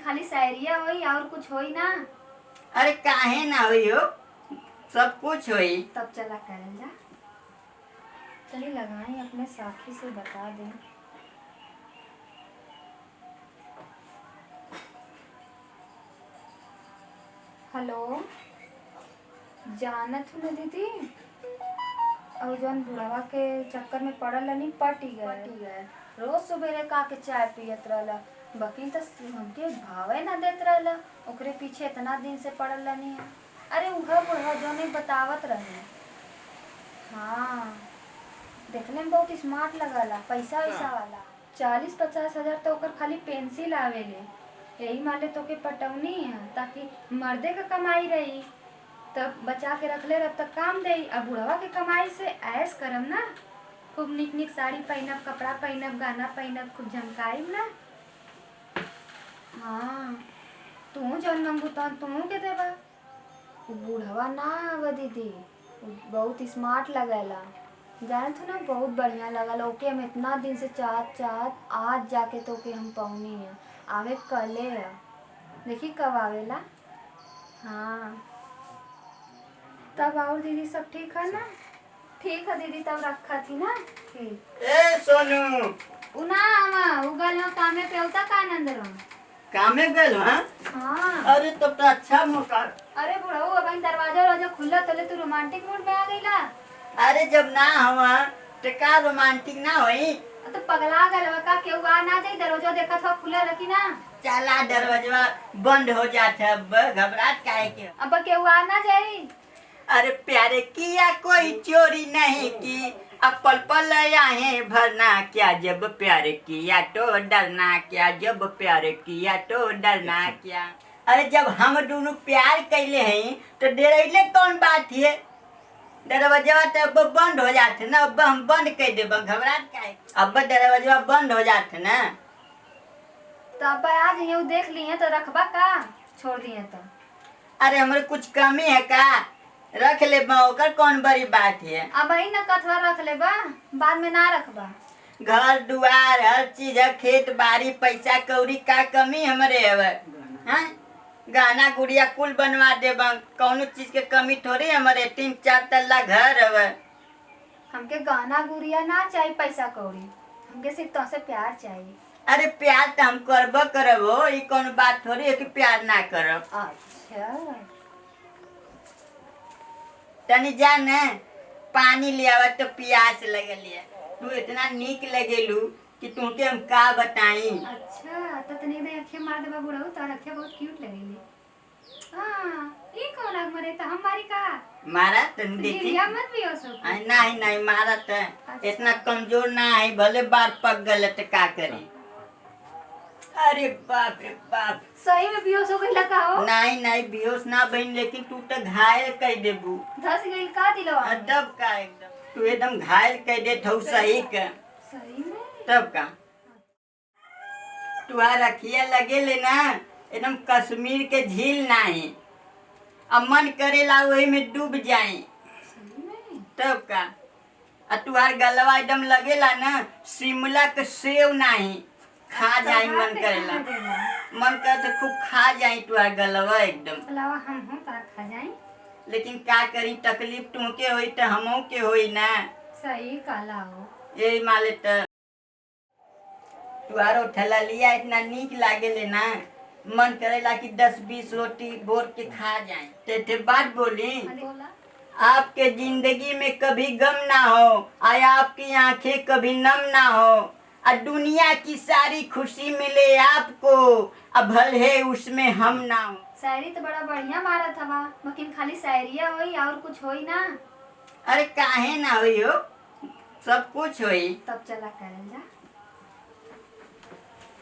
खाली शायरिया होई और कुछ होई ना? अरे काहे ना होई हो, सब कुछ होई। तब चला करल जा। चलिए लगाएं अपने साथी से बता दें। हेलो, जानत हूँ ना दीदी, और जौन बुढ़वा के चक्कर में पड़ल नहीं पट गए। रोज सुबेरे का के चाय पियत रहला, वकील तो हमके भावे ना देत रहला। ओकरे पीछे इतना दिन से पड़ल नहीं है। अरे उहा बुढ़वा जौन एक बतावत रहे। हाँ, देखने में बहुत स्मार्ट लगला, पैसा वैसा वाला। 40-50 हजार तो ओकर खाली पेंसिल आवेले। यही माले तो के पटौनी है ताकि मर्दे का कमाई रही, तब बचा के रख ले, तब तक काम दे। अब बुढ़वा के कमाई से ऐश करम ना, खूब निक निक साड़ी पहनब, कपड़ा पहनब, गाना पहनब, खूब झमकाइब ना। हाँ, तू जौन मंगू तू के देबा। बुढ़वा ना आवा दीदी, बहुत स्मार्ट लगेला। जानत हो ना, बहुत बढ़िया लगल। ओके हम इतना दिन से चाहत आज जाके तो के हम पहुनी है। आवे कले है, देखी कब आवेला। हाँ, तब और दीदी सब ठीक है ना? ठीक है दीदी, तब रखा थी ना। ठीक। ए सोनू, उना आमा उगल हो कामे पे उता का नंदर कामे गल। हाँ। अरे तब तो अच्छा मौका। अरे बुढ़ऊ, अब दरवाजा खुला तले तू रोमांटिक मूड में आ गईला। अरे जब ना हवा तो का रोमांटिक ना होई। तो पगला गल का केहू आ ना जाई, दरवाजा देखत हो खुला रखी ना। चला दरवाजा बंद हो जाता है, अब घबराहट काहे के। अब केहू आ ना जाई। अरे प्यारे किया कोई चोरी नहीं की, अब पल पल आए भरना क्या, जब प्यारे किया तो डरना क्या, जब प्यारे किया तो डरना क्या। अरे जब हम दोनों प्यार कैले हैं तो डरैले कौन बात है। दरवाजा तो अब बंद हो जाते ना, अब हम बंद कर दे, घबराहट काहे। अब दरवाजा बंद हो जाते ना, तो अब आज ये देख लिए तो रखबा का छोड़ दिए तो। अरे हमारे कुछ कमी है का, रख ले ओकर कौन बड़ी बात है। अब ही ना कथवा रख ले बा, बाद में ना रखबा। घर दुआर हर चीज है, खेत बाड़ी पैसा कौड़ी का कमी हमारे है। गाना गुड़िया कुल बनवा दे, कौनो चीज के कमी थोड़ी हमारे। 3-4 तल्ला घर है। हमके गाना गुड़िया ना चाहिए, पैसा कौड़ी, हमके सिर्फ तो से प्यार चाहिए। अरे प्यार तो हम करबो करब हो, ये कौन बात थोड़ी है कि प्यार ना करब। अच्छा, तनी जा न पानी ले आवा, तो प्यास लगल। तू इतना नीक लगेलू कि तुमके हम का बताई। अच्छा, तो तनी दे अखे मार देबा बुढ़ऊ, तो अखे बहुत क्यूट लगेली। हां, ई कौन आग मरे, तो हम मारी का मारा तन देखी। गिरिया मत भी हो सो। नहीं नहीं मारा तो। अच्छा। इतना कमजोर ना है, भले बार पक गल तो का करी। अरे बाप रे बाप, सही में बेहोश हो गइला का हो? नहीं नहीं बेहोश ना बन, लेकिन तू तो घायल कर देबू। धस गइल का दिलवा? तब का एकदम तू एकदम घायल कर दे थौ सही का। सही में? तब का तुहार अखिया लगे ले ना, एकदम कश्मीर के झील नहीं। अब मन करेला वही में डूब जाए। सही में? तब का तुहार गलवा एकदम लगेला ना, शिमला के सेव नहीं, खा जाए मन करेला। मन करे तो खूब खा जाए तुहार गलवा एकदम। अलावा हम तारा खा जाए। लेकिन का करी, तकलीफ तुमके होई तो हमों के होई ना। सही काला हो। यही माले तो तुहारो ठला लिया इतना नीक लागे ले ना, मन करेला कि 10-20 रोटी बोर के खा जाए। ते बात बोली, बोला? आपके जिंदगी में कभी गम ना हो, आया आपकी आंखें कभी नम ना हो, और दुनिया की सारी खुशी मिले आपको, अब भल है उसमें हम ना हो। शायरी तो बड़ा बढ़िया मारा था, लेकिन खाली शायरिया होई और कुछ होई ना? अरे काहे ना होई हो, सब कुछ होई। तब चला करल जा।